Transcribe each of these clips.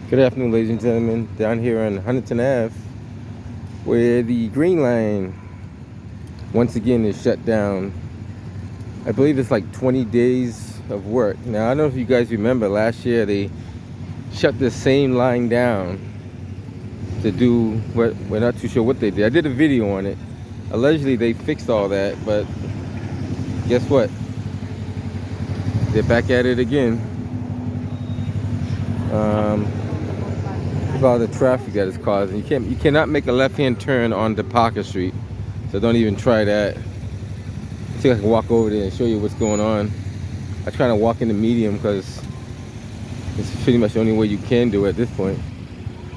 Good afternoon, ladies and gentlemen. Down here on Huntington Ave, where the Green Line once again is shut down. I believe it's like 20 days of work. Now, I don't know if you guys remember last year they shut the same line down to do what we're not too sure what they did. I did a video on it. Allegedly, they fixed all that, but guess what? They're back at it again. Look at all the traffic that it's causing. You cannot make a left-hand turn onto Parker Street, so don't even try that. See if I can walk over there and show you what's going on. I try to walk in the medium because it's pretty much the only way you can do it at this point.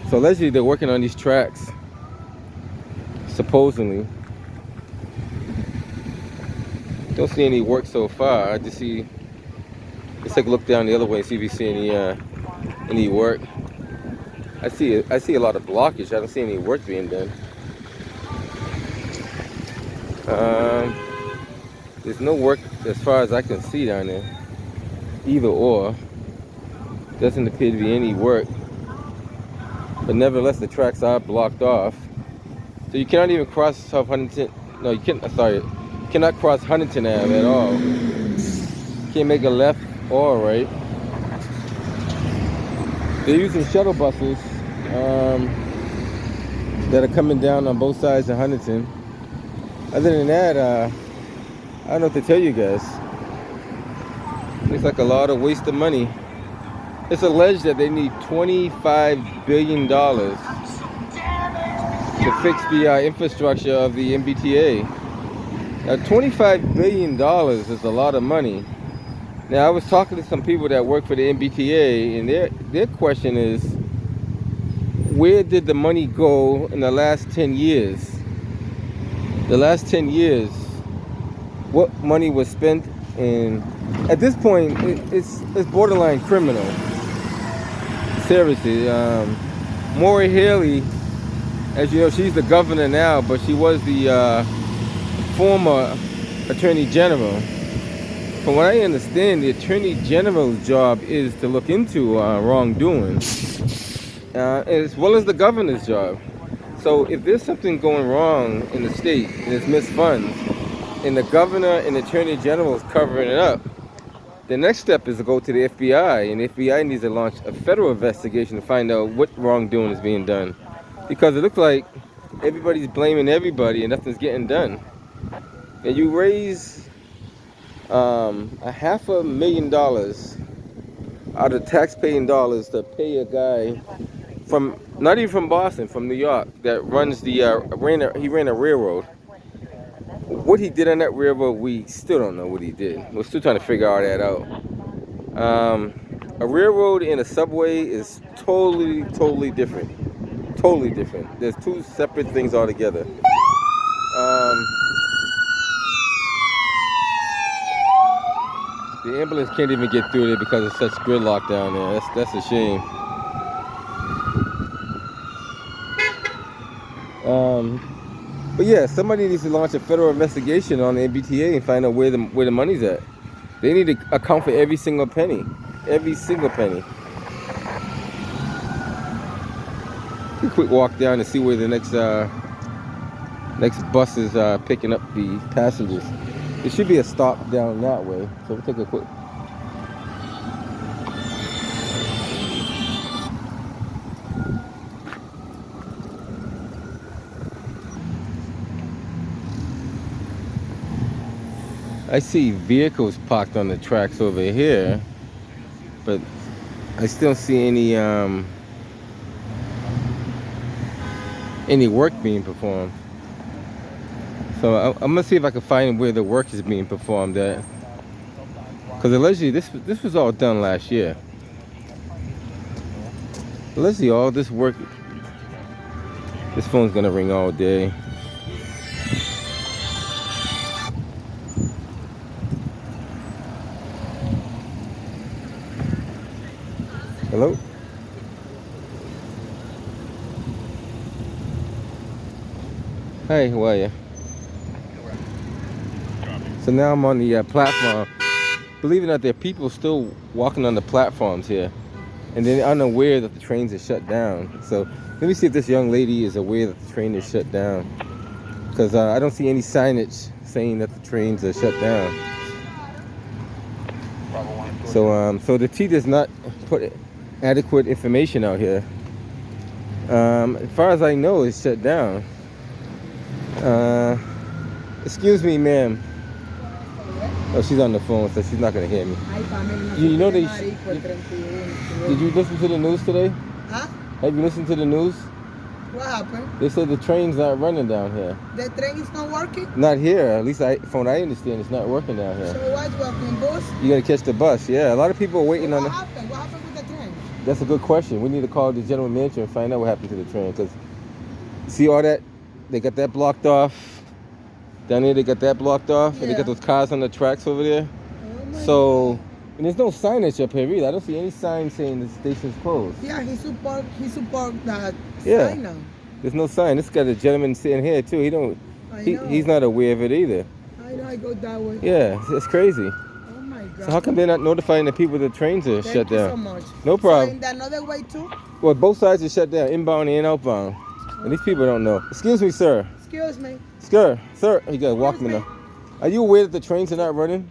So allegedly they're working on these tracks, supposedly. Don't see any work so far. I just see. Let's take a look down the other way and see if you see any work. I see a lot of blockage. I don't see any work being done. There's no work as far as I can see down there. Either or. Doesn't appear to be any work. But nevertheless, the tracks are blocked off. So you cannot even cross South Huntington. No, you can't. Sorry, you cannot cross Huntington Ave at all. Can't make a left or a right. They're using shuttle buses that are coming down on both sides of Huntington. Other than that, I don't know what to tell you guys. Looks like a lot of waste of money. It's alleged that they need $25 billion to fix the infrastructure of the MBTA. Now, $25 billion is a lot of money. Now, I was talking to some people that work for the MBTA, and their question is, where did the money go in the last 10 years? The last 10 years, what money was spent? And at this point, it's borderline criminal. Seriously, Maura Healey, as you know, she's the governor now, but she was the former Attorney General. From what I understand, the Attorney General's job is to look into wrongdoing, as well as the governor's job. So if there's something going wrong in the state and it's missed funds, and the governor and the Attorney General is covering it up, the next step is to go to the FBI, and the FBI needs to launch a federal investigation to find out what wrongdoing is being done. Because it looks like everybody's blaming everybody and nothing's getting done. And you raise $500,000 out of taxpaying dollars to pay a guy from, not even from Boston, from New York, that runs the, he ran a railroad. What he did on that railroad, we still don't know what he did. We're still trying to figure all that out. A railroad and a subway is totally different. Totally different. There's two separate things altogether. The ambulance can't even get through there because of such gridlock down there. That's a shame. But yeah, somebody needs to launch a federal investigation on the MBTA and find out where the money's at. They need to account for every single penny. Every single penny. Take a quick walk down to see where the next bus is picking up the passengers. There should be a stop down that way. So we'll take a quick. I see vehicles parked on the tracks over here, but I still see any work being performed. So I'm gonna see if I can find where the work is being performed at, because allegedly this was all done last year. Allegedly all this work. This phone's gonna ring all day. Hello? Hey, how are you? So now I'm on the platform. Believe it or not, there are people still walking on the platforms here. and they're unaware that the trains are shut down. So let me see if this young lady is aware that the train is shut down, because I don't see any signage saying that the trains are shut down. So the T does not put adequate information out here. As far as I know, it's shut down. Excuse me, ma'am. Oh, she's on the phone, so she's not gonna hear me. You know they. Did you listen to the news today? Huh? Have you listened to the news? What happened? They said the train's not running down here. The train is not working? Not here. At least from what I understand, it's not working down here. So what's working, bus? You gotta catch the bus. Yeah, a lot of people are waiting on What the. happened? What happened with the train? That's a good question. We need to call the general manager and find out what happened to the train. Cause see all that? They got that blocked off. Down there, they got that blocked off. And they got those cars on the tracks over there. So, and there's no signage up here either. I don't see any sign saying the station's closed. Yeah, he support that Yeah. sign now. There's no sign. This got a gentleman sitting here too. He's not aware of it either. I know, I go that way. Yeah, it's crazy. Oh my God. So how come they're not notifying the people the trains are shut Thank you down? so much. No problem. So in another way too? Well, both sides are shut down, inbound and outbound. And these people don't know. Excuse me, sir. Excuse me. Sir, you gotta walk me now. Are you aware that the trains are not running?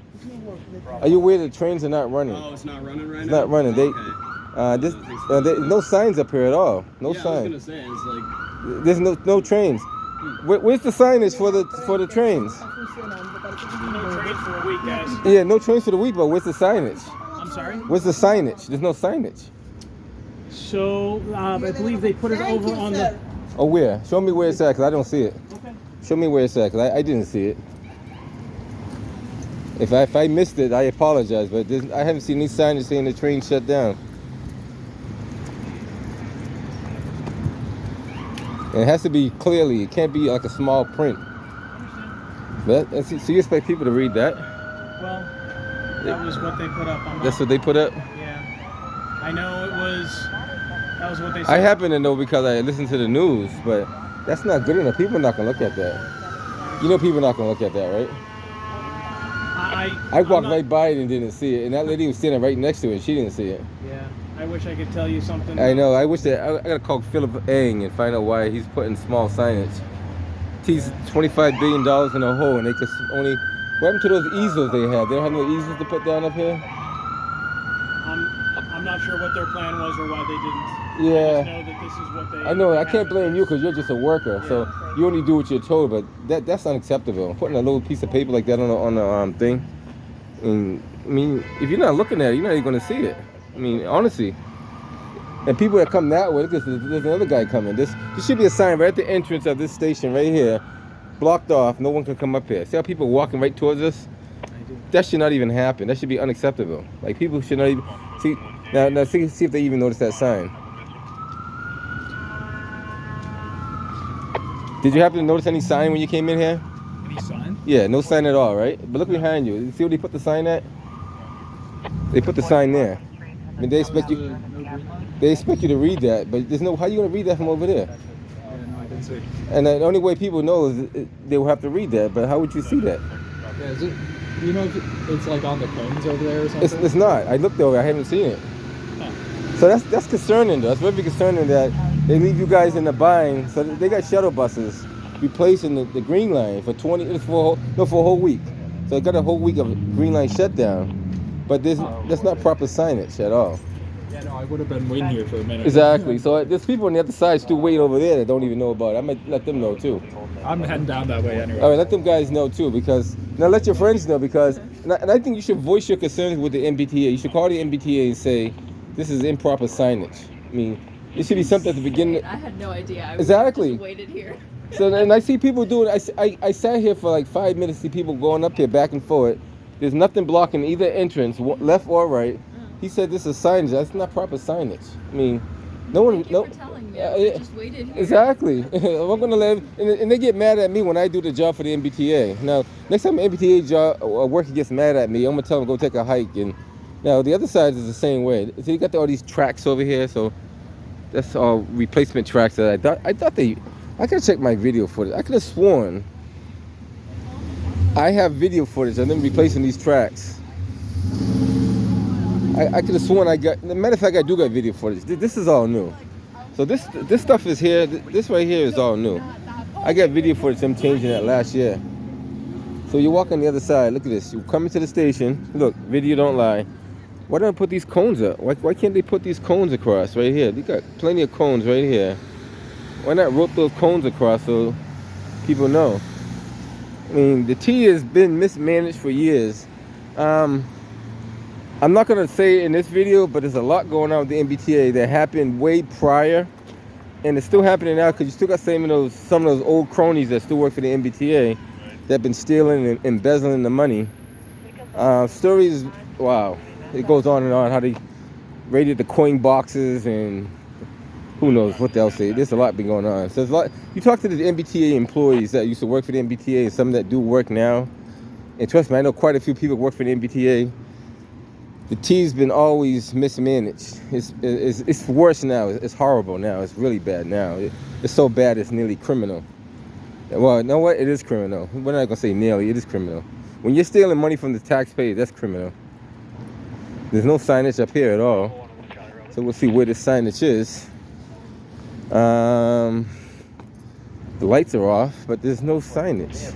Are you aware that the trains are not running? Oh, it's not running right now? It's not running. There's no signs up here at all. No yeah, signs. I was gonna say, it's like... There's no trains. Where's the signage for the trains? No trains for a week, guys. Yeah, no trains for the week, but where's the signage? I'm sorry? Where's the signage? There's no signage. So, I believe they put it Thank over you, on sir. Oh, where? Show me where it's at, because I don't see it. Okay. Show me where it's at, because I didn't see it. If I missed it, I apologize, but I haven't seen any signage saying the train shut down. And it has to be clearly, it can't be like a small print. So you expect people to read that? Well, that was what they put up on That's what they put up? Yeah. I know that was what they said. I happen to know because I listened to the news, but that's not good enough. People are not going to look at that. You know people are not going to look at that, right? I walked right by it and didn't see it. And that lady was sitting right next to it. She didn't see it. Yeah. I wish I could tell you something. I know. I wish that I got to call Philip Eng and find out why he's putting small signage. He's $25 billion in a hole, and they could only... What happened to those easels they had? They don't have no easels to put down up here? I'm not sure what their plan was or why they didn't. Yeah. I just know that this is what they... I know. I can't blame you because you're just a worker. Yeah, so right. you only do what you're told, but that's unacceptable. Putting a little piece of paper like that on the thing. And, I mean, if you're not looking at it, you're not even going to see it. I mean, honestly. And people that come that way, look, there's another guy coming. There should be a sign right at the entrance of this station right here, blocked off. No one can come up here. See how people walking right towards us? I do. That should not even happen. That should be unacceptable. Like, people should not even... See if they even notice that sign. Did you happen to notice any sign when you came in here? Any sign? Yeah, no sign at all, right? But look behind you. You see where they put the sign at? They put the sign there. I mean, they expect you to read that, but there's no... How you going to read that from over there? Yeah, no, I didn't see. And the only way people know is they will have to read that, but how would you see that? Yeah, is it, you know if it's like on the cones over there or something? It's not. I looked over, I haven't seen it. Huh. So that's concerning though. That's very concerning that they leave you guys in the bind. So they got shuttle buses replacing the Green Line for a whole week. So they got a whole week of Green Line shutdown. But that's not proper signage at all. Yeah, no, I would have been waiting here for a minute. Exactly. So there's people on the other side still waiting over there that don't even know about it. I might let them know too. I'm heading down that way anyway. All right, let them guys know too, because now let your friends know, because and I think you should voice your concerns with the MBTA. You should call the MBTA and say this is improper signage. I mean, it should be something at the beginning. I had no idea. I Exactly. just waited here. So and I see people doing. I sat here for like 5 minutes. See people going up here back and forth. There's nothing blocking either entrance, left or right. He said this is signage. That's not proper signage. I mean, no one. Thank you for telling me. I just waited here. Exactly. I'm gonna let, and they get mad at me when I do the job for the MBTA. Now, next time an MBTA job or worker gets mad at me, I'm gonna tell them go take a hike. And now the other side is the same way. So you got all these tracks over here. So that's all replacement tracks that I thought they. I gotta check my video footage. I could have sworn I have video footage of them replacing these tracks. I could have sworn I got. Matter of fact, I do got video footage. This is all new. So this stuff is here. This right here is all new. I got video footage of them changing that last year. So you walk on the other side. Look at this. You come into the station. Look, video don't lie. Why don't they put these cones up? Why can't they put these cones across right here? They got plenty of cones right here. Why not rope those cones across so people know? I mean, the T has been mismanaged for years. I'm not going to say it in this video, but there's a lot going on with the MBTA that happened way prior. And it's still happening now because you still got some of those old cronies that still work for the MBTA that have been stealing and embezzling the money. Stories, wow. It goes on and on, how they raided the coin boxes and who knows what else. There's a lot been going on. So there's a lot. You talk to the MBTA employees that used to work for the MBTA and some that do work now. And trust me, I know quite a few people work for the MBTA. The T's been always mismanaged. It's worse now. It's horrible now. It's really bad now. It's so bad it's nearly criminal. Well, you know what? It is criminal. We're not going to say nearly. It is criminal. When you're stealing money from the taxpayers, that's criminal. There's no signage up here at all. So we'll see where the signage is. The lights are off, but there's no signage.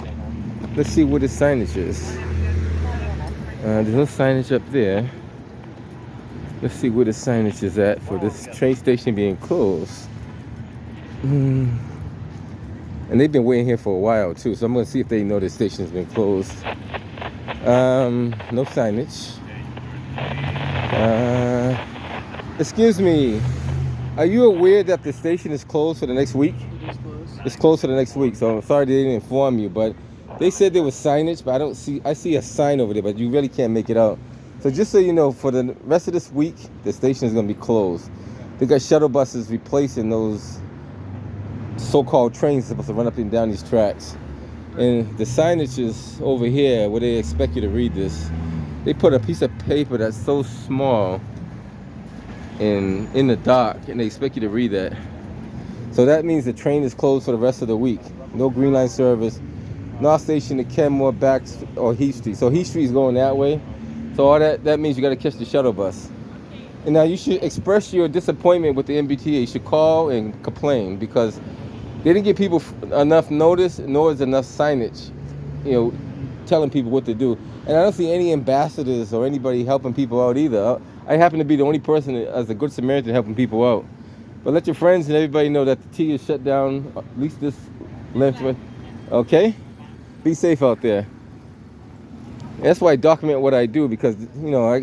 Let's see where the signage is. There's no signage up there. Let's see where the signage is at for this train station being closed. And they've been waiting here for a while too, so I'm going to see if they know the station's been closed. No signage. Excuse me, are you aware that the station is closed for the next week? It is closed. It's closed for the next week, so I'm sorry they didn't inform you, but they said there was signage, but I see a sign over there, but you really can't make it out. So just so you know, for the rest of this week, the station is going to be closed. They got shuttle buses replacing those so-called trains supposed to run up and down these tracks. And the signage is over here where they expect you to read this. They put a piece of paper that's so small in the dock, and they expect you to read that. So that means the train is closed for the rest of the week. No Green Line service. North Station to Kenmore, back or Heath Street. So Heath Street is going that way. So all that means you got to catch the shuttle bus. And now you should express your disappointment with the MBTA. You should call and complain because they didn't give people enough notice, nor is enough signage, telling people what to do. And I don't see any ambassadors or anybody helping people out either. I happen to be the only person as a good Samaritan helping people out. But let your friends and everybody know that the T is shut down, at least this length. Okay? Be safe out there. And that's why I document what I do because,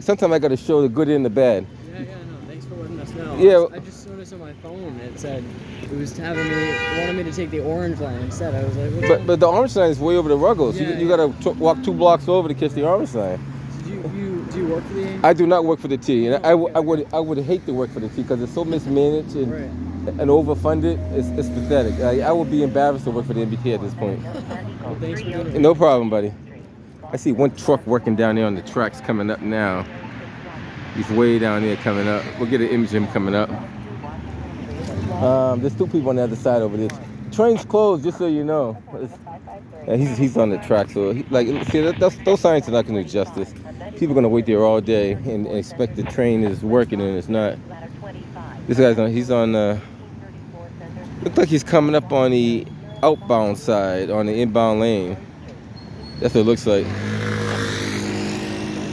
sometimes I got to show the good and the bad. Yeah, no, thanks for letting us know. Yeah. I just noticed on my phone it said it was wanted me to take the orange line instead. I was like, but the orange line is way over the Ruggles. Yeah, you got to walk 2 blocks over to catch the orange line. Do you work for the? I do not work for the T, and I would hate to work for the T because it's so mismanaged and overfunded. It's pathetic. I would be embarrassed to work for the MBTA at this point. Well, thanks for doing it. No problem, buddy. I see one truck working down there on the tracks coming up now. He's way down there coming up. We'll get an image of him coming up. There's 2 people on the other side over there. Train's closed, just so you know. He's on the track, so those signs are not going to do justice. People are going to wait there all day and expect the train is working and it's not. This guy's he's on. Looks like he's coming up on the outbound side, on the inbound lane. That's what it looks like.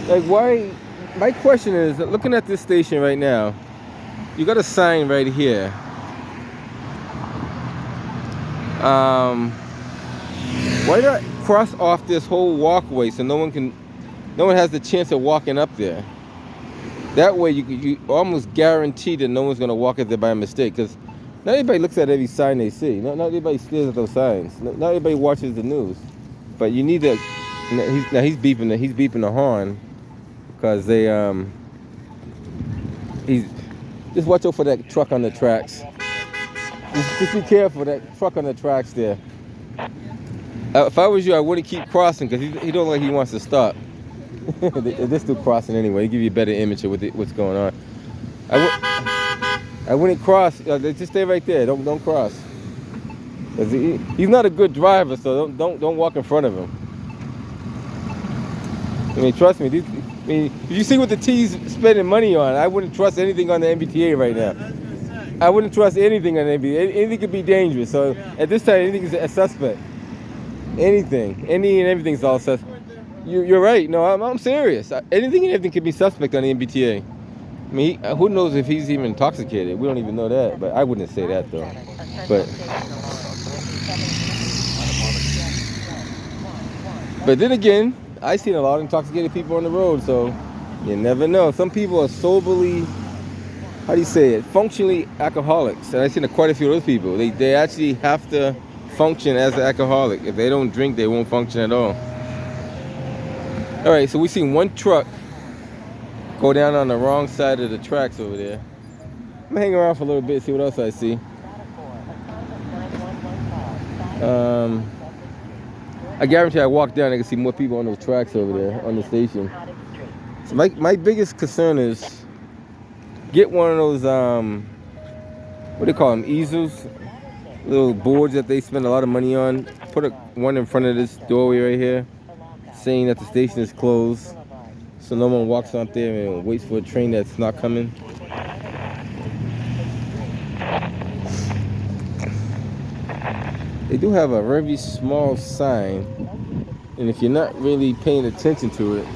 Like, why? My question is, looking at this station right now, you got a sign right here. Why not cross off this whole walkway so no one has the chance of walking up there? That way you almost guarantee that no one's gonna walk up there by mistake, because not everybody looks at every sign they see. Not everybody stares at those signs. Not everybody watches the news. But you need to. He's beeping the horn because they just watch out for that truck on the tracks. Just be careful, that truck on the tracks there. If I was you, I wouldn't keep crossing because he don't look like he wants to stop. They're still crossing anyway. They give you a better image of what's going on. I wouldn't cross. Just stay right there. Don't cross. He's not a good driver, so don't walk in front of him. I mean, trust me, I mean, if you see what the T's spending money on, I wouldn't trust anything on the MBTA right now. I wouldn't trust anything on the MBTA. Anything could be dangerous. So at this time, anything is a suspect. Anything, any and everything's all suspect. You're right. No, I'm serious. Anything and everything could be suspect on the MBTA. I mean, who knows if he's even intoxicated? We don't even know that. But I wouldn't say that though. But then again, I've seen a lot of intoxicated people on the road, so you never know. Some people are soberly, how do you say it, functionally alcoholics. And I've seen quite a few of those people. They actually have to function as an alcoholic. If they don't drink, they won't function at all. All right, so we've seen one truck go down on the wrong side of the tracks over there. I'm gonna hang around for a little bit, see what else I see. I guarantee I walk down, I can see more people on those tracks over there on the station. So my biggest concern is get one of those, what do you call them, easels? Little boards that they spend a lot of money on. Put one in front of this doorway right here, saying that the station is closed, so no one walks out there and waits for a train that's not coming. They do have a very small sign, and if you're not really paying attention to it,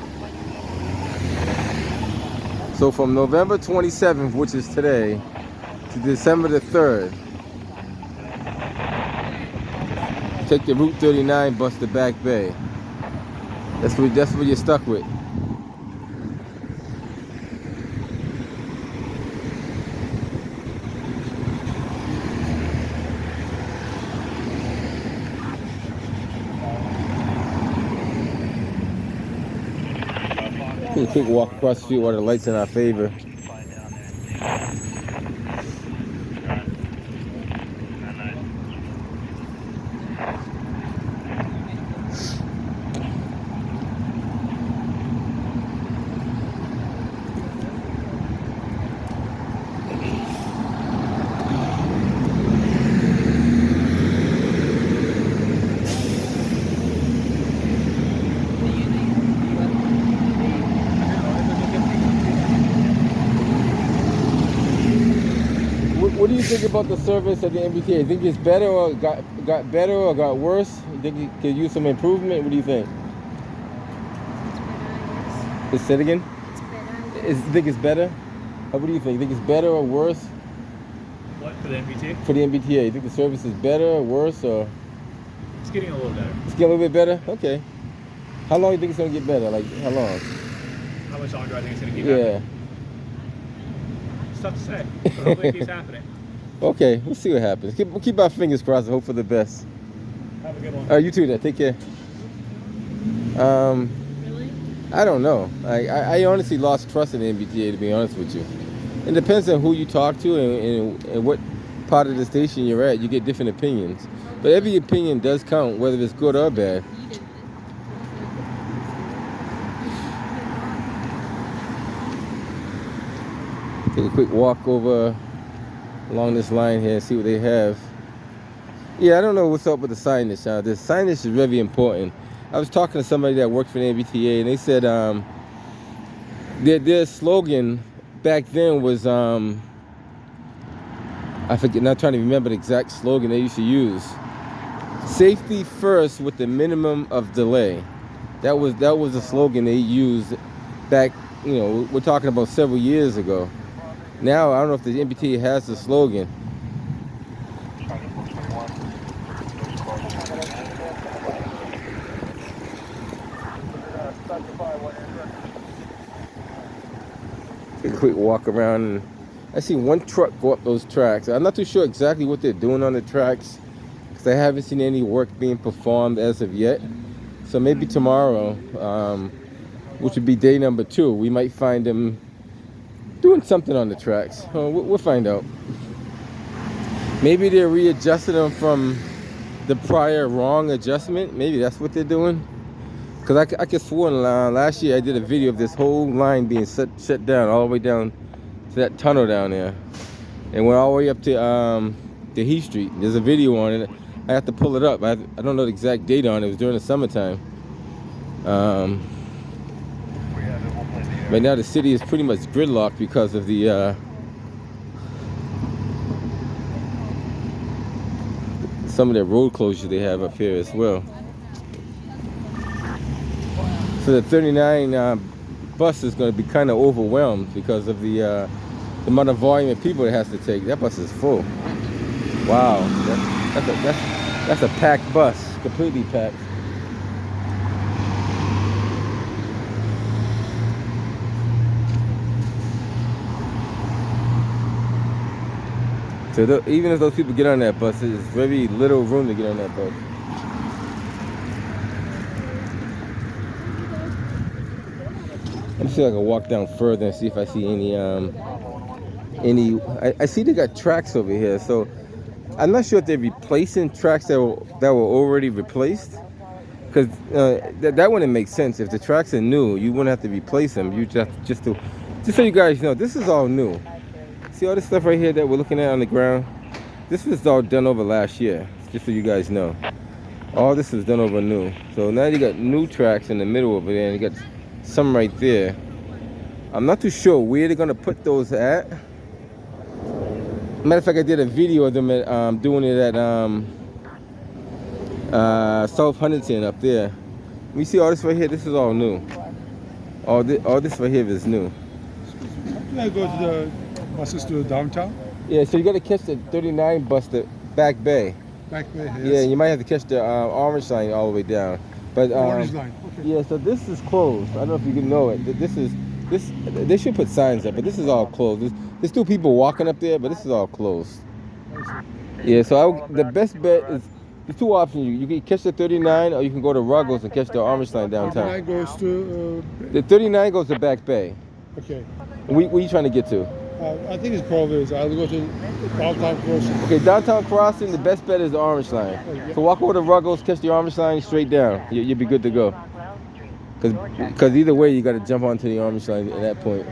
so from November 27th, which is today, to December the 3rd, take the Route 39 bus to Back Bay. That's what you're stuck with. Take a quick walk across the street while the light's in our favor. What do you think about the service at the MBTA? You think it's better or got better or got worse? You think it could use some improvement? What do you think? Let's say it again. You think it's better? What do you think? You think it's better or worse? What, for the MBTA? For the MBTA, you think the service is better or worse or? It's getting a little better. It's getting a little bit better? Okay. How long do you think it's gonna get better? Like how long? How much longer do I think it's gonna keep happening? It's tough to say. But hopefully it keeps happening. Okay, we'll see what happens. Keep our fingers crossed and hope for the best. Have a good one. All right, you too. Take care. Really? I don't know. I honestly lost trust in the MBTA, to be honest with you. It depends on who you talk to and what part of the station you're at. You get different opinions. But every opinion does count, whether it's good or bad. Take a quick walk over along this line here and see what they have. Yeah, I don't know what's up with the signage. The signage is very important. I was talking to somebody that worked for the MBTA, and they said their slogan back then was, I forget, not trying to remember the exact slogan they used to use. Safety first with the minimum of delay. That was the slogan they used back, we're talking about several years ago. Now, I don't know if the MBTA has the slogan. Take a quick walk around, and I see one truck go up those tracks. I'm not too sure exactly what they're doing on the tracks because I haven't seen any work being performed as of yet. So maybe tomorrow, which would be day number 2, we might find them doing something on the tracks. We'll find out. Maybe they're readjusting them from the prior wrong adjustment. Maybe that's what they're doing. Because I could swear last year I did a video of this whole line being shut down all the way down to that tunnel down there. And went all the way up to Heath Street. There's a video on it. I have to pull it up. I don't know the exact date on it. It was during the summertime. Right now the city is pretty much gridlocked because of the some of the road closures they have up here as well. So the 39 bus is going to be kind of overwhelmed because of the amount of volume of people it has to take. That bus is full. Wow, that's a packed bus, completely packed. So even if those people get on that bus, there's very little room to get on that bus. Let me see if I can walk down further and see if I see any I see they got tracks over here, so I'm not sure if they're replacing tracks that were already replaced, because that wouldn't make sense. If the tracks are new, you wouldn't have to replace them. You just so you guys know, this is all new. See all this stuff right here that we're looking at on the ground? This was all done over last year, just so you guys know. All this is done over new. So now you got new tracks in the middle over there, and you got some right there. I'm not too sure where they're gonna put those at. Matter of fact, I did a video of them at, doing it at South Huntington up there. You see all this right here? This is all new. All this right here is new. Can I go to the buses to downtown? Yeah, so you got to catch the 39 bus to Back Bay. Back Bay, yes. Yeah, you might have to catch the Orange Line all the way down. But Orange Line, okay. yeah, so this is closed. I don't know if you can know it. They should put signs up, but this is all closed. There's still people walking up there, but this is all closed. Yeah, so the best bet is, there's two options. You can catch the 39, or you can go to Ruggles and catch the Orange Line downtown. 39 goes to... The 39 goes to Back Bay. okay. Where are you trying to get to? I think it's probably I'll go to downtown crossing. Okay, downtown crossing, the best bet is the Orange Line. So walk over to Ruggles, catch the Orange Line straight down. You'll be good to go. Because either way, you got to jump onto the Orange Line at that point.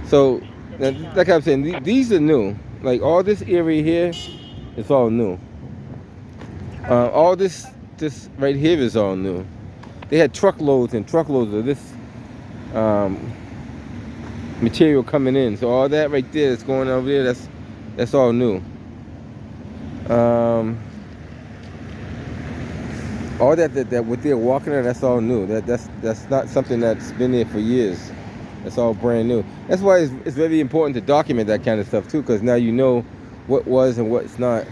So, like I'm saying, these are new. Like all this area here, it's all new. All this right here is all new. They had truckloads and truckloads of this material coming in. So all that right there that's going over there, that's all new. All that what they're walking on, that's all new. That's not something that's been there for years. That's all brand new. That's why it's very important to document that kind of stuff too, because now you know what was and what's not.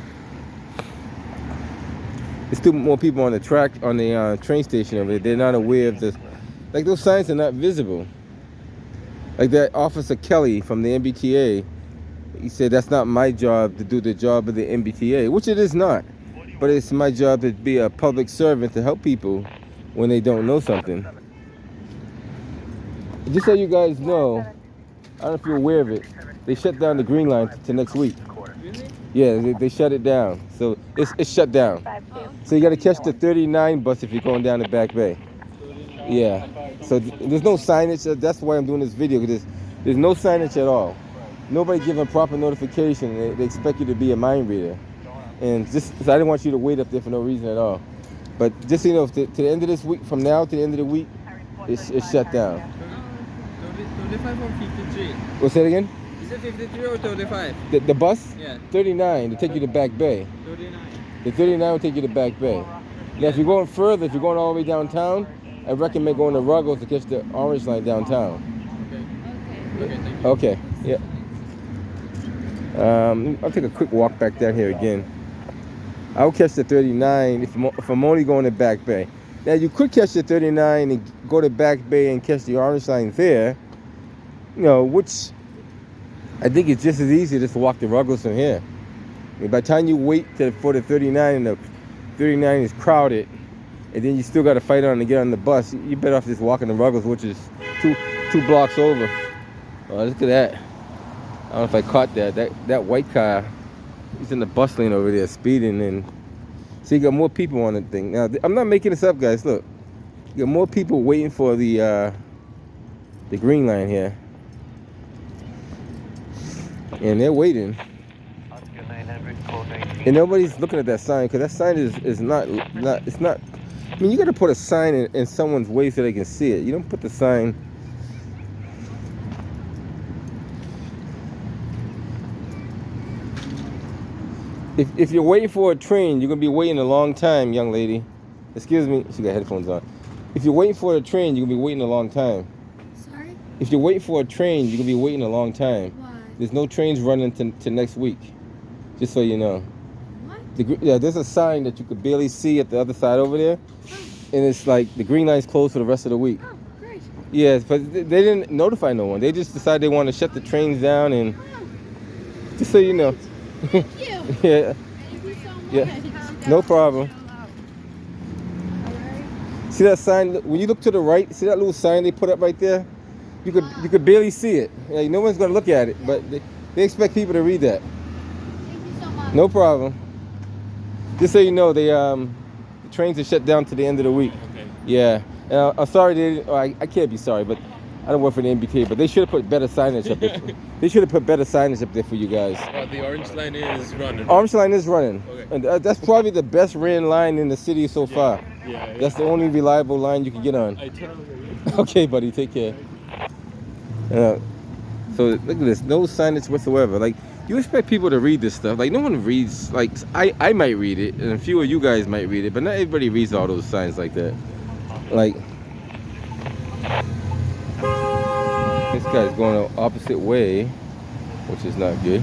There's still more people on the track, on the train station over there. They're not aware of this. Like those signs are not visible. Like that Officer Kelly from the MBTA, he said that's not my job to do the job of the MBTA, which it is not. But it's my job to be a public servant to help people when they don't know something. Just so you guys know, I don't know if you're aware of it, they shut down the Green Line to next week. Yeah, they shut it down. So it's shut down. So you got to catch the 39 bus if you're going down to Back Bay. Yeah. So there's no signage. That's why I'm doing this video, because there's no signage at all. Nobody giving proper notification. They expect you to be a mind reader. And so I didn't want you to wait up there for no reason at all. But just so you know, to the end of this week, from now to the end of the week, it's shut down. 35 or 53? What's that again? Is it 53 or 35? The bus? Yeah. 39 to take you to Back Bay. 39. The 39 will take you to Back Bay. Now, if you're going further, if you're going all the way downtown, I recommend going to Ruggles to catch the Orange Line downtown. Okay. Okay, thank you. Okay, yeah. I'll take a quick walk back down here again. I'll catch the 39 if I'm only going to Back Bay. Now, you could catch the 39 and go to Back Bay and catch the Orange Line there, you know, which I think it's just as easy just to walk to Ruggles from here. I mean, by the time you wait for the 39 and the 39 is crowded, and then you still got to fight on to get on the bus, you're better off just walking to Ruggles, which is two blocks over. Oh, look at that. I don't know if I caught that. That white car, he's in the bus lane over there speeding, and so you got more people on the thing. Now, I'm not making this up, guys. Look, you got more people waiting for the Green Line here, and they're waiting. And nobody's looking at that sign, because that sign is not. I mean, you got to put a sign in someone's way so they can see it. You don't put the sign If you're waiting for a train, you're gonna be waiting a long time, young lady. Excuse me, she got headphones on. If you're waiting for a train, you're gonna be waiting a long time. Sorry? If you're waiting for a train, you're gonna be waiting a long time. Why? There's no trains running to next week. Just so you know. What? Yeah, there's a sign that you could barely see at the other side over there, and it's like the green line's closed for the rest of the week. Oh, great. Yes, but they didn't notify no one. They just decided they want to shut the trains down, and just so you know. Thank you. Yeah, Thank you so much. yeah, no problem. See that sign? When you look to the right, see that little sign they put up right there? You could barely see it. Like, no one's gonna look at it, but they expect people to read that. Thank you so much. No problem. Just so you know, the trains are shut down to the end of the week. Okay. Yeah, and I'm sorry I can't be sorry, but I don't work for the MBTA, but they should have put better signage up there. They should have put better signage up there for you guys. The orange line is running. Orange line is running, Okay. and that's probably the best ran line in the city so far. Yeah. That's the only reliable line you can get on. I totally agree. Okay, buddy, take care. So look at this, no signage whatsoever. Like, you expect people to read this stuff. Like, no one reads. Like, I might read it, and a few of you guys might read it, but not everybody reads all those signs like that. Like, this guy's going the opposite way, which is not good.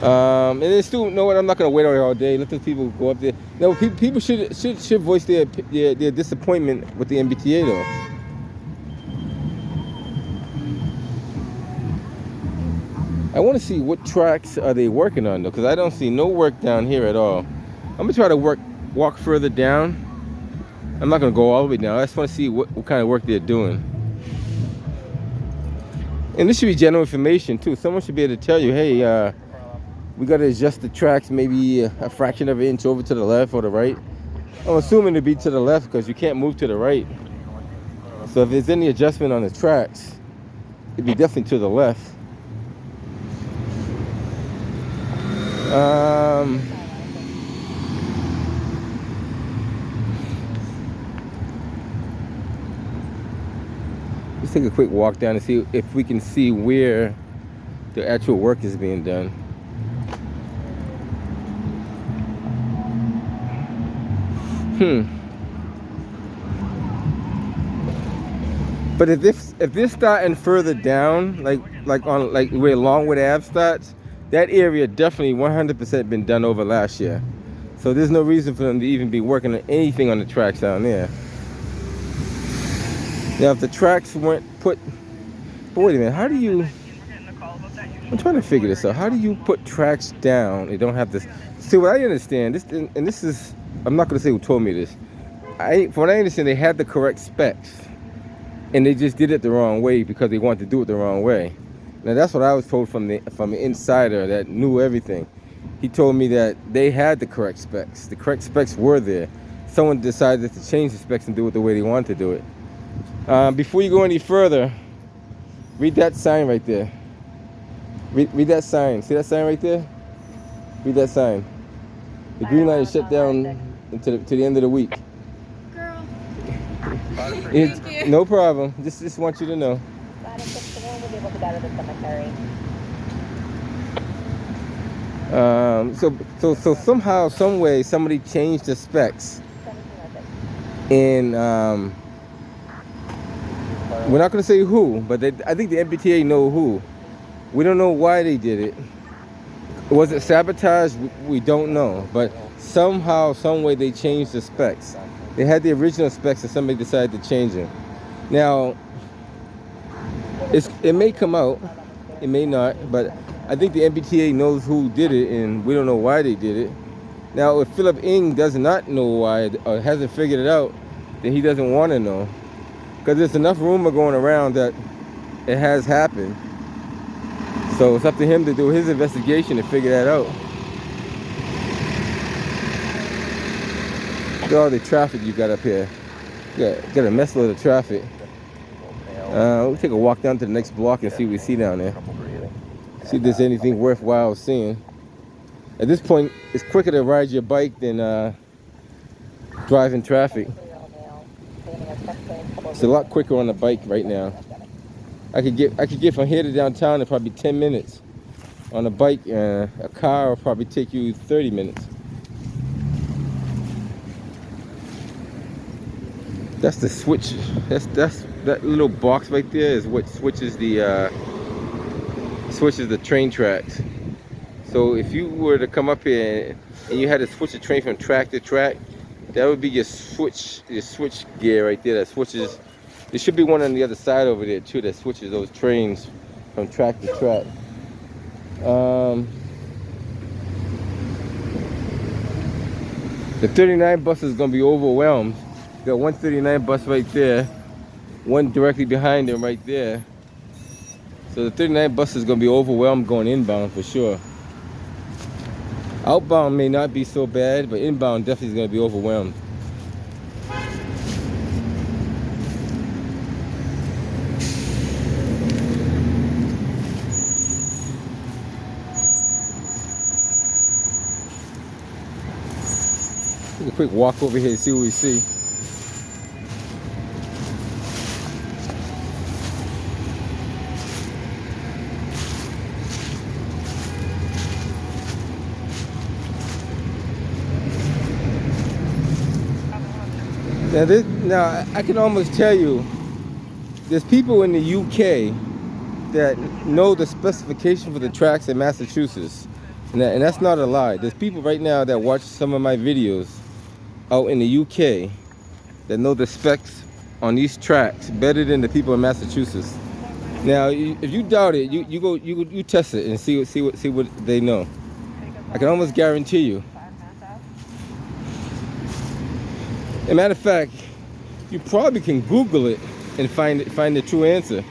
And then still, know what? I'm not gonna wait out here all day. Let the people go up there. No, people should voice their disappointment with the MBTA though. I want to see what tracks are they working on though, because I don't see no work down here at all. I'm gonna try to walk further down. I'm not gonna go all the way down. I just want to see what kind of work they're doing. And this should be general information too. Someone should be able to tell you, hey, we got to adjust the tracks maybe a fraction of an inch over to the left or the right. I'm assuming it'd be to the left because you can't move to the right. So if there's any adjustment on the tracks, it'd be definitely to the left. Let's take a quick walk down and see if we can see where the actual work is being done. But if this starting further down, like where Longwood Ave starts, that area definitely 100% been done over last year. So there's no reason for them to even be working on anything on the tracks down there. Now if the tracks weren't put, but wait a minute, how do you? I'm trying to figure this out. How do you put tracks down? They don't have this. See, what I understand, this is, I'm not going to say who told me this. From what I understand, they had the correct specs, and they just did it the wrong way because they wanted to do it the wrong way. Now that's what I was told from the insider that knew everything. He told me that they had the correct specs. The correct specs were there. Someone decided to change the specs and do it the way they wanted to do it. Before you go any further, read that sign right there. Read that sign. See that sign right there? Read that sign. The green light is shut down to the end of the week. Girl. Thank you. No problem. Just want you to know. So somehow, some way, somebody changed the specs, and we're not going to say who, but I think the MBTA know who. We don't know why they did it. Was it sabotage? We don't know, but somehow, some way, they changed the specs. They had the original specs, and somebody decided to change them. Now, it may come out, it may not, but I think the MBTA knows who did it, and we don't know why they did it. Now, if Philip Ng does not know why or hasn't figured it out, then he doesn't want to know, because there's enough rumor going around that it has happened. So it's up to him to do his investigation and figure that out. Look at all the traffic you got up here. You got a mess load of traffic. We'll take a walk down to the next block and see what we see down there. See if there's anything worthwhile seeing. At this point, it's quicker to ride your bike than driving traffic. It's a lot quicker on the bike right now. I could get from here to downtown in probably 10 minutes. On a bike, a car will probably take you 30 minutes. That's the switch. That little box right there is what switches the train tracks. So if you were to come up here and you had to switch the train from track to track, that would be your switch gear right there that switches. There should be one on the other side over there too that switches those trains from track to track. The 39 bus is gonna be overwhelmed. Got 139 bus right there, one directly behind them right there. So the 39 bus is gonna be overwhelmed going inbound for sure. Outbound may not be so bad, but inbound definitely is gonna be overwhelmed. Take a quick walk over here and see what we see. Now I can almost tell you, there's people in the UK that know the specification for the tracks in Massachusetts, and that's not a lie. There's people right now that watch some of my videos out in the UK that know the specs on these tracks better than the people in Massachusetts. Now, if you doubt it, you test it and see what they know. I can almost guarantee you. As a matter of fact, you probably can Google it and find the true answer.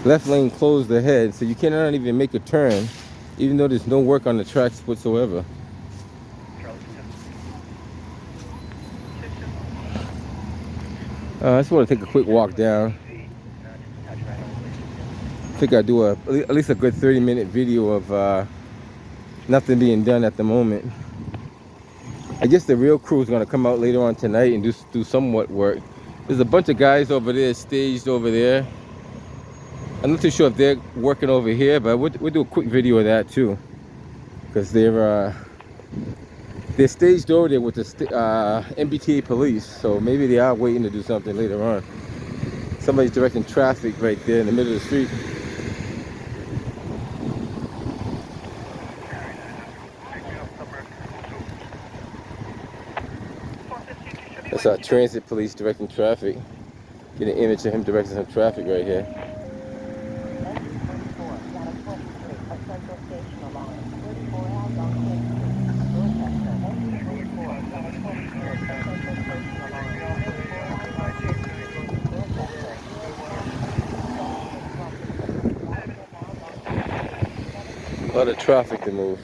Left lane closed ahead, so you cannot even make a turn, even though there's no work on the tracks whatsoever. I just want to take a quick walk down. I think I'll do at least a good 30-minute video of nothing being done at the moment. I guess the real crew is going to come out later on tonight and do somewhat work. There's a bunch of guys over there staged over there. I'm not too sure if they're working over here, but we'll do a quick video of that too, because they're staged over there with the MBTA police, so maybe they are waiting to do something later on. Somebody's directing traffic right there in the middle of the street. That's our transit police directing traffic. Get an image of him directing some traffic right here. A lot of traffic to move.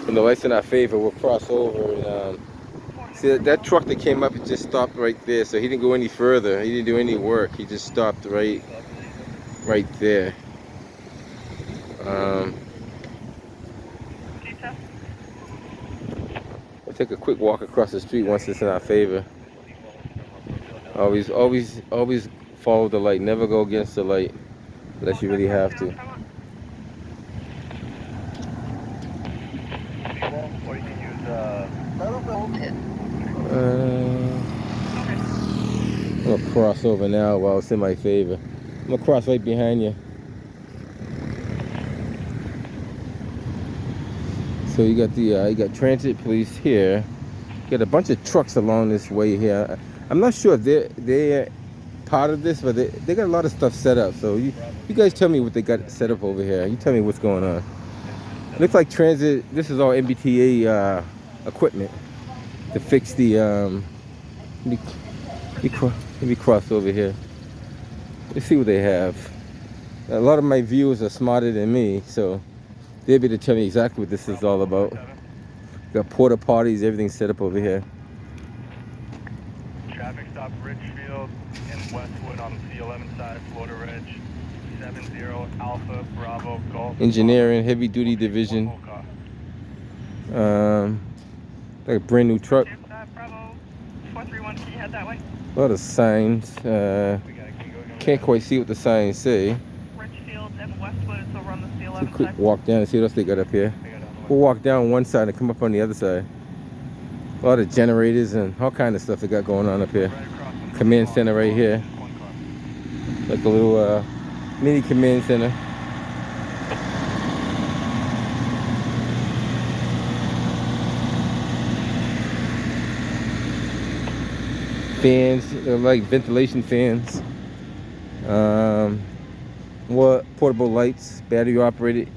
When the light's in our favor, we'll cross over and see that truck that came up, it just stopped right there, so he didn't go any further. He didn't do any work. He just stopped right there. We'll take a quick walk across the street once it's in our favor. Always follow the light. Never go against the light unless you really have to. I'm gonna cross over now while it's in my favor. I'm gonna cross right behind you. So you got transit police here. You got a bunch of trucks along this way here. I'm not sure if they're part of this, but they got a lot of stuff set up. So you guys tell me what they got set up over here. You tell me what's going on. Looks like transit. This is all MBTA equipment to fix the. Let me cross over here. Let's see what they have. A lot of my viewers are smarter than me, so they'll be able to tell me exactly what this is all about. Got porta potties, everything set up over here. Traffic stop Richfield and Westwood on the C11 side, Florida Ridge, 70 Alpha Bravo Golf. Engineering, heavy duty division. Like a brand new truck. Bravo 431, can you head that way? A lot of signs. Can't quite see what the signs say. Richfield and Westwood, so run the Take a C11 quick side. walk down and see what else they got up here. We'll walk down one side and come up on the other side. A lot of generators and all kind of stuff they got going on up here. Command center right here. Like a little mini command center. Fans, they're like ventilation fans. More portable lights, battery operated,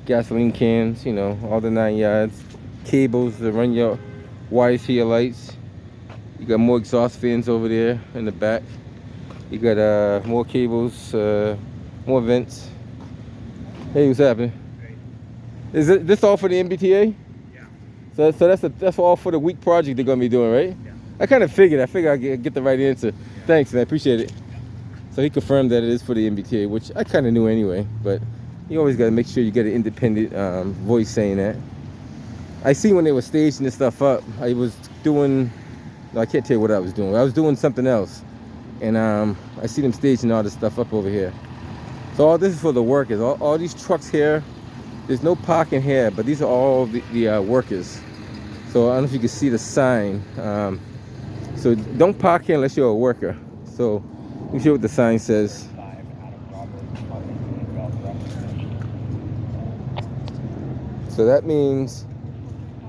gasoline cans, you know, all the 9 yards. Cables to run your wires to your lights. You got more exhaust fans over there in the back. You got more cables, more vents. Hey, what's happening? Is this all for the MBTA? Yeah. So that's all for the week project they're gonna be doing, right? Yeah. I kind of figured. I figured I'd get the right answer. Thanks, man. I appreciate it. So he confirmed that it is for the MBTA, which I kind of knew anyway. But you always got to make sure you get an independent voice saying that. I see when they were staging this stuff up, I was doing. I can't tell you what I was doing. I was doing something else, and I see them staging all this stuff up over here. So all this is for the workers. All these trucks here. There's no parking here, but these are all the workers. So I don't know if you can see the sign. So don't park here unless you're a worker. So let me see what the sign says. So that means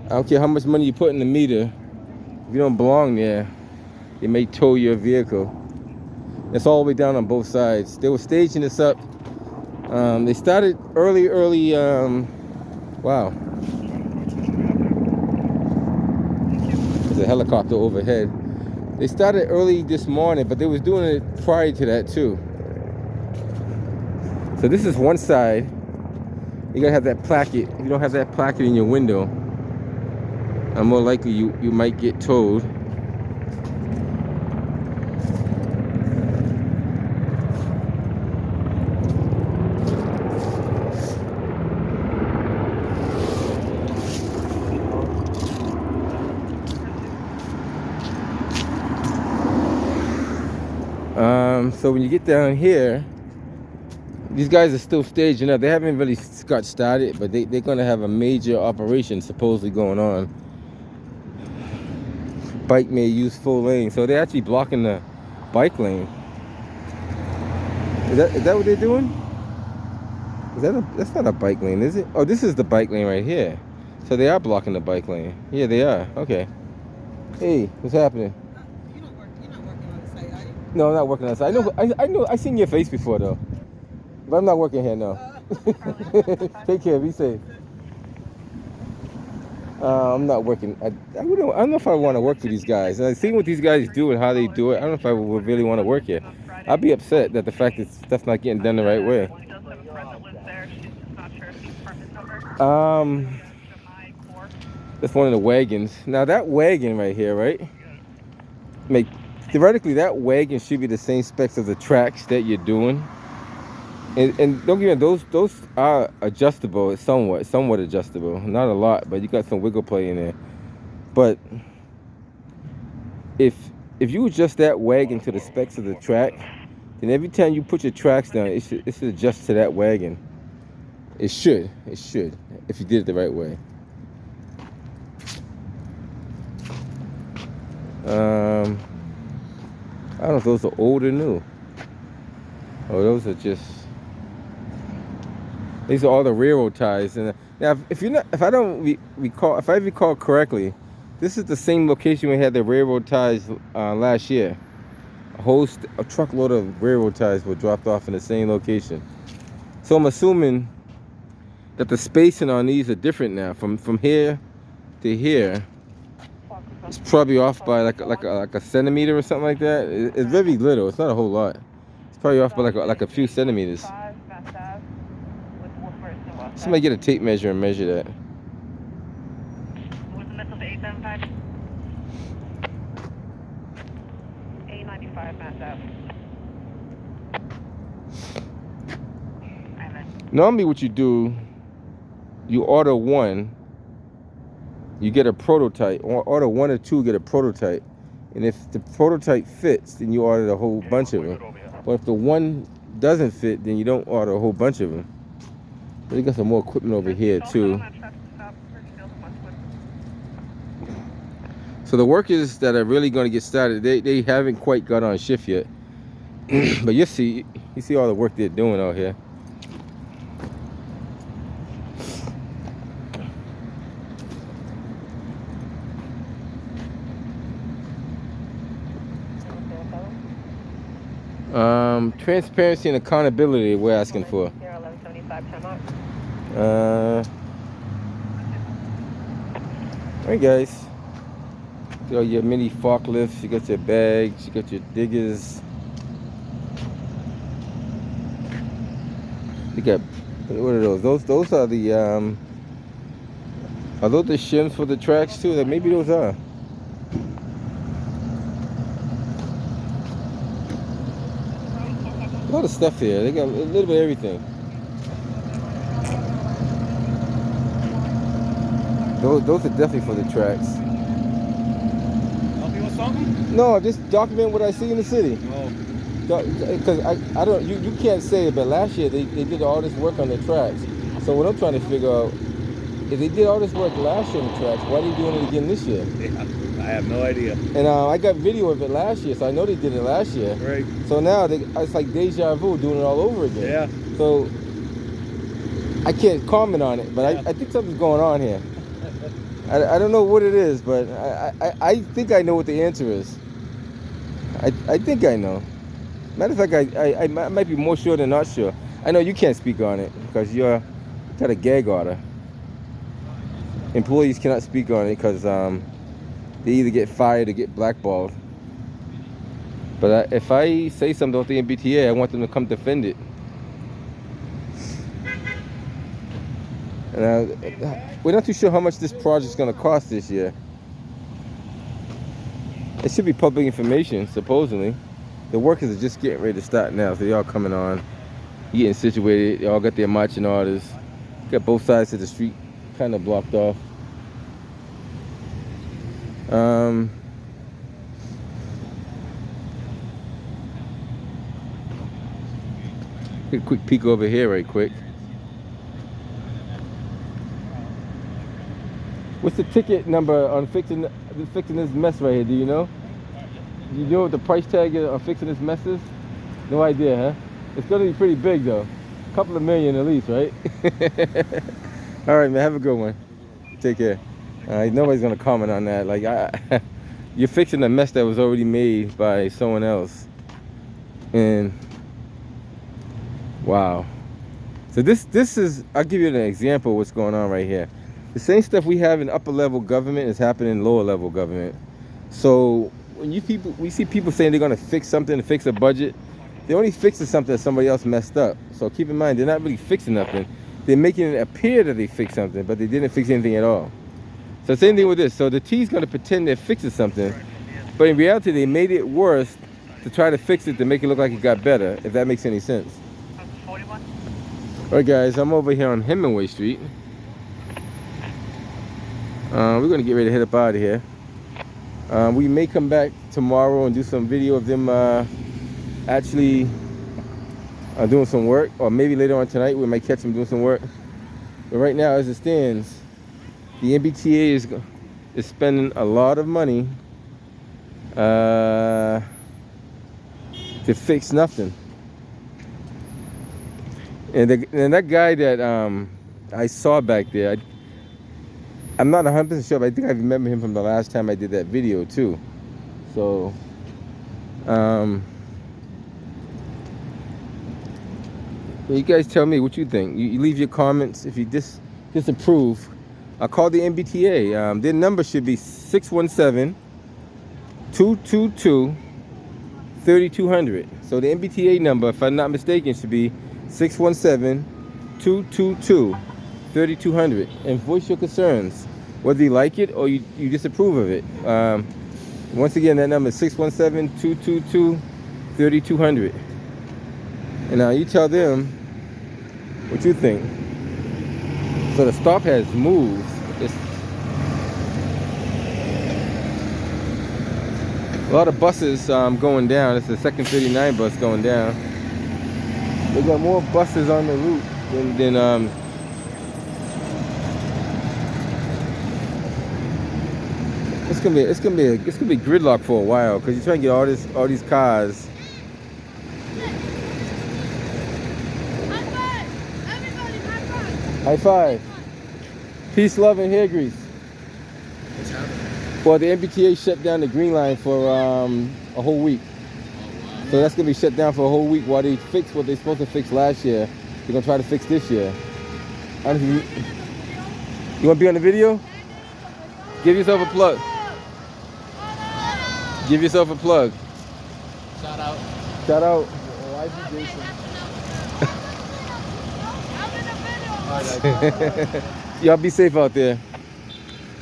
I don't care how much money you put in the meter. If you don't belong there, they may tow your vehicle. It's all the way down on both sides. They were staging this up. They started early. Wow. There's a helicopter overhead. They started early this morning, but they was doing it prior to that too. So this is one side. You gotta have that placket. If you don't have that placket in your window, more likely you might get towed. So when you get down here, these guys are still staging up. They haven't really got started, but they're gonna have a major operation supposedly going on. Bike may use full lane, so they're actually blocking the bike lane. Is that what they're doing? That's not a bike lane, is it? Oh, this is the bike lane right here. So they are blocking the bike lane. Yeah, they are. Okay. Hey, what's happening? You're not working on the site, are you? No, I'm not working on the side. I know. I seen your face before though, but I'm not working here now. Take care. Be safe. I'm not working. I don't know if I want to work for these guys. And I see what these guys do and how they do it. I don't know if I would really want to work here. I'd be upset that the fact that stuff's not getting done the right way. She does have a friend that lives there. She's just not sure if the apartment number. That's one of the wagons. Now that wagon right here, right? Theoretically, that wagon should be the same specs as the tracks that you're doing. And don't get me wrong, those are adjustable, somewhat adjustable. Not a lot, but you got some wiggle play in there. But if you adjust that wagon to the specs of the track, then every time you put your tracks down, it should adjust to that wagon. It should, if you did it the right way. I don't know if those are old or new. Oh, those are just. These are all the railroad ties. And now, if I recall correctly, this is the same location we had the railroad ties last year. A truckload of railroad ties were dropped off in the same location. So I'm assuming that the spacing on these are different now. From here to here, it's probably off by like a centimeter or something like that. It's very little. It's not a whole lot. It's probably off by like a few centimeters. Somebody get a tape measure and measure that. What's the missile to 875? 895 Mass Ave. Normally what you do, you order one, you get a prototype. Order 1 or 2, get a prototype. And if the prototype fits, then you order a whole bunch of them. But if the one doesn't fit, then you don't order a whole bunch of them. But you got some more equipment over here too. So the workers that are really going to get started, they haven't quite got on shift yet. But you see all the work they're doing out here. Transparency and accountability we're asking for. Alright guys. You got your mini forklifts, you got your bags, you got your diggers. You got, what are those? Those are the are those the shims for the tracks too? That maybe those are. A lot of stuff here. They got a little bit of everything. Those are definitely for the tracks. Help you with something? No, just document what I see in the city. Oh. Because I don't, you can't say it, but last year they did all this work on the tracks. So what I'm trying to figure out, if they did all this work last year on the tracks, why are they doing it again this year? Yeah, I have no idea. And I got video of it last year, so I know they did it last year. Right. So now it's like deja vu, doing it all over again. Yeah. So I can't comment on it, but Yeah. I think something's going on here. I don't know what it is, but I think I know what the answer is. I think I know. Matter of fact, I might be more sure than not sure. I know you can't speak on it because you got a gag order. Employees cannot speak on it because they either get fired or get blackballed. But if I say something about the MBTA, I want them to come defend it. And we're not too sure how much this project's going to cost this year. It should be public information, supposedly. The workers are just getting ready to start now, so they're all coming on, getting situated. They all got their marching orders. Got both sides of the street kind of blocked off. Get a quick peek over here right quick. What's the ticket number on fixing this mess right here? Do you know? Do you know what the price tag is on fixing this mess is? No idea, huh? It's gonna be pretty big though. A couple of million at least, right? All right, man. Have a good one. Take care. Nobody's gonna comment on that. Like, you're fixing a mess that was already made by someone else. And wow. So this is. I'll give you an example of what's going on right here. The same stuff we have in upper level government is happening in lower level government. So when we see people saying they're gonna fix something, to fix a budget, they're only fixing something that somebody else messed up. So keep in mind, they're not really fixing nothing. They're making it appear that they fixed something, but they didn't fix anything at all. So same thing with this. So the T's gonna pretend they're fixing something, but in reality, they made it worse to try to fix it to make it look like it got better, if that makes any sense. All right, guys, I'm over here on Hemingway Street. We're gonna get ready to head up out of here. We may come back tomorrow and do some video of them actually doing some work, or maybe later on tonight we might catch them doing some work. But right now, as it stands, the MBTA is spending a lot of money to fix nothing. And that guy that I saw back there, I'm not 100% sure, but I think I remember him from the last time I did that video too. So, you guys tell me what you think. You leave your comments if you disapprove. I'll call the MBTA. Their number should be 617-222-3200. So the MBTA number, if I'm not mistaken, should be 617-222-3200. And voice your concerns, whether you like it or you disapprove of it. Once again, that number is 617-222-3200. And now you tell them what you think. So the stop has moved. A lot of buses going down. It's the second 39 bus going down. They got more buses on the route than it's gonna be gridlock for a while because you're trying to get all these cars. High five! Everybody, high five! High five. Peace, love, and hair grease. Well, the MBTA shut down the Green Line for a whole week. So that's gonna be shut down for a whole week while they fix what they're supposed to fix last year. They're gonna try to fix this year. I don't know if you wanna be on the video? Give yourself a plug. Give yourself a plug. Shout out. Shout out. Y'all be safe out there.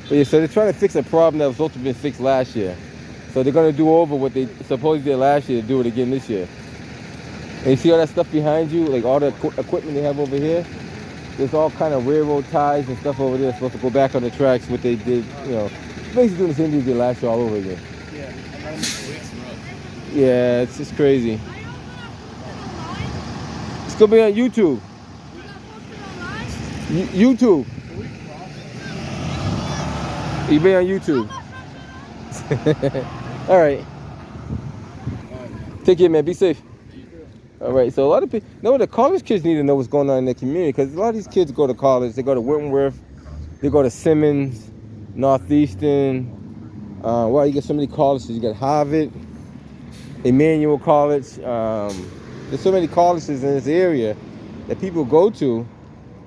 But yeah, so they're trying to fix a problem that was supposed to be fixed last year. So they're gonna do over what they supposedly did last year to do it again this year. And you see all that stuff behind you, like all the equipment they have over here? There's all kind of railroad ties and stuff over there supposed to go back on the tracks, what they did, you know, basically doing the same thing they did last year all over again. Yeah, it's just crazy. It's gonna be on YouTube. YouTube. You be on YouTube. All right. Take care, man. Be safe. All right. So a lot of people, the college kids need to know what's going on in their community because a lot of these kids go to college. They go to Wentworth. They go to Simmons, Northeastern. Wow, you got so many colleges. You got Harvard, Emmanuel College. There's so many colleges in this area that people go to,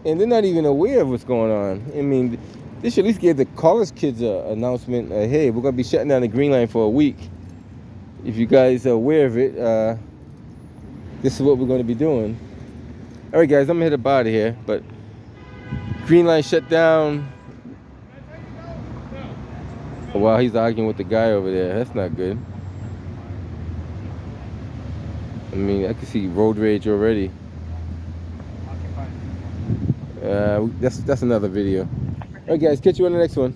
and they're not even aware of what's going on. I mean, they should at least give the college kids an announcement. Hey, we're going to be shutting down the Green Line for a week. If you guys are aware of it, this is what we're going to be doing. All right, guys, I'm going to hit a bar here, but Green Line shut down. Oh, wow, he's arguing with the guy over there. That's not good. I mean, I can see road rage already. That's another video. All right, guys, catch you on the next one.